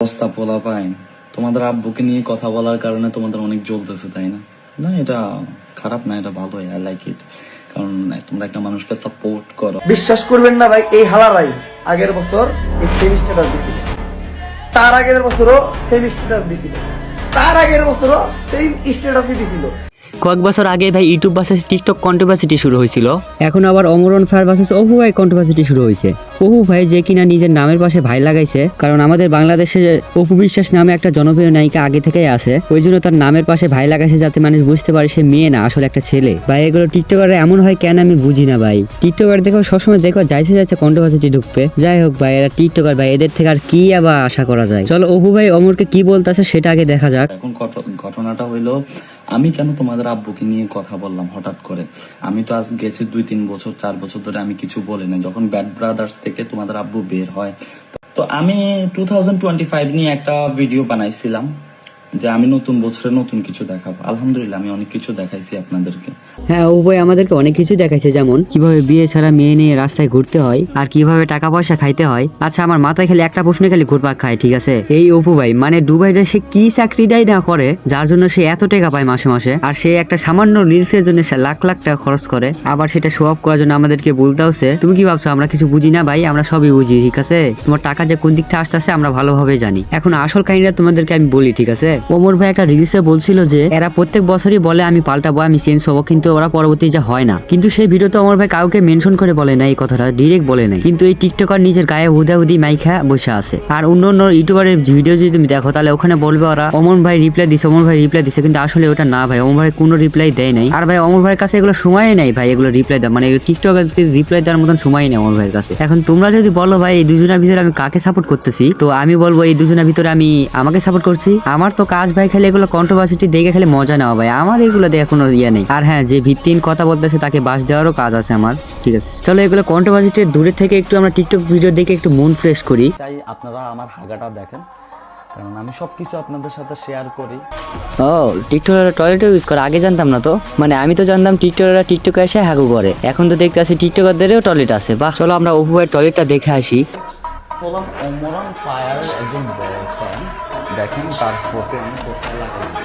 অবস্থা পোলা পায় তোমাদের আব্বুকে নিয়ে কথা বলার কারণে তোমাদের অনেক জ্বলতেছে, তাই না? না, এটা খারাপ না, এটা ভালোই, আই লাইক ইট। কারণ তোমরা একটা মানুষকে সাপোর্ট করো। বিশ্বাস করবেন না ভাই, এই হালারাই আগের বছর এই সেম স্ট্যাটাস দিছিল, তার আগের বছরও সেম স্ট্যাটাস দিছিল, তার আগের বছরও সেম স্ট্যাটাসই দিছিল। কয়েক বছর আগে ভাই ইউটিউব ভার্সেস টিকটক কন্ট্রোভার্সিটি শুরু হয়েছিল। এখন আবার অমরন ফায়ার ভার্সেস অপু ভাই কন্ট্রোভার্সিটি শুরু হয়েছে। অপু ভাই যে কিনা নিজের নামের পাশে ভাই লাগাইছে, কারণ আমাদের বাংলাদেশে অপু বিশ্বাস নামে একটা জনপ্রিয় নায়িকা আগে থেকেই আছে, ওই জন্য তার নামের পাশে ভাই লাগাইছে যাতে মানুষ বুঝতে পারে সে মেয়ে না, আসলে একটা ছেলে। ভাই এগুলো টিকটকারে এমন হয় কেন আমি বুঝি না ভাই। টিকটকার দেখো সবসময় দেখো যাইছে কন্ট্রোভার্সিটি ঢুকবে। যাই হোক ভাই, এরা টিকটকার ভাই, এদের থেকে আর কি আবার আশা করা যায়। চলো অপু ভাই অমরকে কি বলতেছে সেটা আগে দেখা যাক। এখন ঘটনাটা হইলো, আমি কেন তোমাদের আব্বুকে নিয়ে কথা বললাম হঠাৎ করে? আমি তো আজ গেছি 2-3 বছর 4 বছর ধরে আমি কিছু বলি না। যখন ব্যাড ব্রাদার্স থেকে তোমাদের আব্বু বের হয়, তো আমি 2025 নিয়ে একটা ভিডিও বানাইছিলাম যে আমি নতুন বছরে নতুন কিছু দেখাবো। আলহামদুলিল্লাহ আমি অনেক কিছু দেখাইছি আপনাদেরকে। হ্যাঁ, অপু ভাই আমাদেরকে অনেক কিছু দেখাইছে, যেমন কিভাবে বিয়ে ছাড়া মেয়ে নিয়ে রাস্তায় ঘুরতে হয় আর কিভাবে টাকা পয়সা খাইতে হয়। আচ্ছা, আমার মাথায় খালি একটা প্রশ্নে খালি ঘুরপাক খায়, ঠিক আছে? এই অপু ভাই মানে দুবাই যায়, সে কি চাকরিটাই না করে যার জন্য সে এত টাকা পায় মাসে মাসে, আর সে একটা সামান্য রিলসের জন্য সে লাখ লাখ টাকা খরচ করে, আবার সেটা শো অফ করার জন্য আমাদেরকে বলতে হচ্ছে। তুমি কি ভাবছো আমরা কিছু বুঝি না? ভাই আমরা সবই বুঝি, ঠিক আছে? তোমার টাকা যে কোন দিক থেকে আসতেছে আমরা ভালোভাবে জানি। এখন আসল কাহিনীটা তোমাদেরকে আমি বলি, ঠিক আছে? ওমর ভাই একটা রিলসে বলছিল যে এরা প্রত্যেক বছরই বলে আমি পাল্টাবো, আমি চেঞ্জ হবো, কিন্তু ওরা পরবর্তী যা হয় না। কিন্তু সেই ভিডিওতে ওমর ভাই কাউকে মেনশন করে বলে না, এই কথাটা ডিরেক্ট বলে নাই। কিন্তু এই টিকটকার নিজের গায়ে হুদাহুদি মাইখা বসে আছে। আর অন্য অন্য ইউটিউবারের ভিডিও যদি তুমি দেখো তাহলে ওখানে বলবে ওরা অমর ভাই রিপ্লাই দিছে, অমর ভাই রিপ্লাই দিছে, কিন্তু আসলে ওটা না ভাই, অমর ভাই কোনো রিপ্লাই দেয় নাই। আর ভাই অমর ভাইয়ের কাছে এগুলো সময় নাই ভাই, এগুলো রিপ্লাই দেওয়া মানে টিকটকের রিপ্লাই দেওয়ার মতন সময় নেই অমর ভাইয়ের কাছে। এখন তোমরা যদি বলো ভাই এই দুজনের ভিতরে আমি কাকে সাপোর্ট করতেছি, তো আমি বলবো এই দুজনের ভিতরে আমি আমাকে সাপোর্ট করছি। আমার তো কাজ ভাই খালি এগুলো কন্ট্রোভার্সিটি দেখে খালি মজা নেওয়া ভাই, আমার এগুলো দেখে কোনো ইয়ে নেই। আর হ্যাঁ, যে ভিত্তিহীন কথা বলতেছে তাকে বাস দেওয়ারও কাজ আছে আমার, ঠিক আছে? চলো এগুলো কন্ট্রোভার্সিটি দূরে থেকে একটু আমরা টিকটক ভিডিও দেখে একটু মন ফ্রেশ করি। চাই আপনারা আমার হাগাটা দেখেন, কারণ আমি সবকিছু আপনাদের সাথে শেয়ার করি। ও, টিকটকাররা টয়লেটও ইউজ করে? আগে জানতাম না তো। মানে আমি তো জানতাম টিকটকাররা টিকটকে এসে হাগু করে, এখন তো দেখতে আসি টিকটকারদেরও টয়লেট আছে। বাহ, চলো আমরা অপু ভাইয়ের টয়লেটটা দেখে আসি। বললাম অমরন ফায়ার একজন বড় ফ্যান, দেখেন তার ফটো আমি কোথায় লাগাইছি,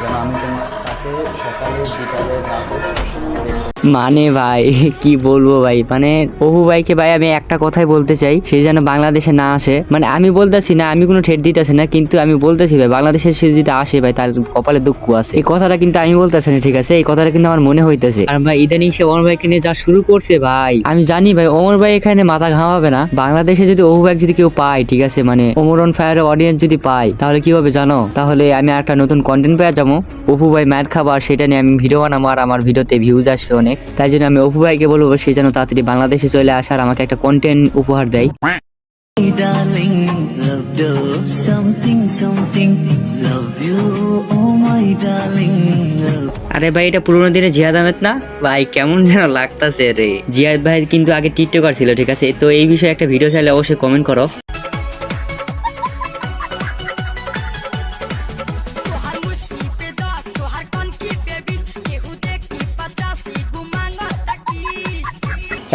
যেন আমি তোমার তাকে সকালে বিকালে রাতে সবসময় দেখি। মানে ভাই কি বলবো ভাই, মানে অপু ভাইকে ভাই আমি একটা কথাই বলতে চাই, সে যেন বাংলাদেশে না আসে। মানে আমি বলতেছি না, আমি কোনো ঠেট দিতেছি না, কিন্তু আমি বলতেছি ভাই বাংলাদেশে সে যদি আসে ভাই তার কপালে দুঃখ আছে। এই কথাটা কিন্তু আমি বলতেছি না, ঠিক আছে? এই কথাটা কিন্তু আমার মনে হইতেছে। আর ভাই ইদানিং সে অমর ভাইকে নিয়ে যা শুরু করছে ভাই, আমি জানি ভাই অমর ভাই এখানে মাথা ঘামাবে না। বাংলাদেশে যদি অপু ভাই যদি কেউ পায়, ঠিক আছে, মানে অমর অন ফায়ারের অডিয়েন্স যদি পায়, তাহলে কি হবে জানো? তাহলে আমি একটা নতুন কন্টেন্ট পেয়ে যাবো, অপু ভাই ম্যাট খাবার, সেটা নিয়ে আমি ভিডিও বানাবো, আর আমার ভিডিওতে ভিউজ আসবে অনেক। তাই জন্য আমি অপু ভাইকে বলবো সে যেন তাড়াতাড়ি বাংলাদেশে চলে আসে আর আমাকে একটা কন্টেন্ট উপহার দেয়। আরে ভাই এটা পুরোনো দিনে জিয়াদ আহমেদ না ভাই? কেমন যেন লাগতাছে রে। জিয়াদ ভাই কিন্তু আগে টিকটকার ছিল, ঠিক আছে? তো এই বিষয়ে একটা ভিডিও চাইলে অবশ্যই কমেন্ট করো।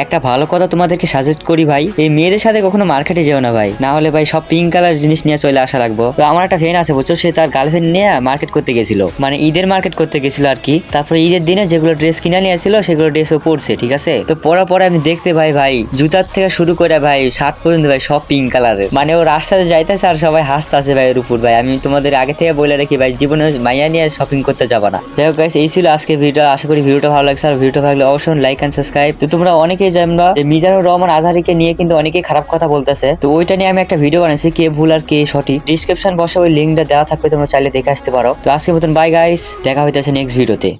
একটা ভালো কথা তোমাদেরকে সাজেস্ট করি ভাই, এই মেয়েদের সাথে কখনো মার্কেটে যেও না ভাই, না হলে ভাই সব পিঙ্ক কালার জিনিস নিয়ে চলে আসা লাগবো। তো আমার একটা ফ্রেন্ড আছে বুঝছো, সে তার গার্লফ্রেন্ড নিয়ে মার্কেট করতে গেছিল, মানে ঈদের মার্কেট করতে গেছিল আর কি। তারপরে ঈদের দিনে যেগুলো ড্রেস কিনে নিয়ে আসছিল সেগুলো ড্রেসও পরছে, ঠিক আছে? তো পরার পরে আমি দেখতে ভাই জুতার থেকে শুরু করে ভাই শার্ট পর্যন্ত ভাই সব পিঙ্ক কালারের। মানে ও রাস্তাতে যাইতেছে আর সবাই হাসতেছে ভাই এর উপর। ভাই আমি তোমাদের আগে থেকে বলে রাখি ভাই, জীবনে মাইয়া নিয়ে শপিং করতে যাবা না। যাই হোক গাইস, এই ছিল আজকে ভিডিও। আশা করি ভিডিওটা ভালো লাগছে, আর ভিডিওটা ভালো লাগলে অবশ্যই লাইক এন্ড সাবস্ক্রাইব। তো তোমরা অনেকেই জানবা মিজানুর রহমান আজহারিকে নিয়ে কিন্তু অনেকেই খারাপ কথা বলতেছে, তো ওইটা নিয়ে আমি একটা ভিডিও বানাইছি, কে ভুল আর কে সঠিক। ডিসক্রিপশন বক্সে ওই লিঙ্কটা দেওয়া থাকবে, তোমরা চাইলে দেখে আসতে পারো। তো আজকের মতন বাই গাইস, দেখা হইতেছে নেক্সট ভিডিওতে।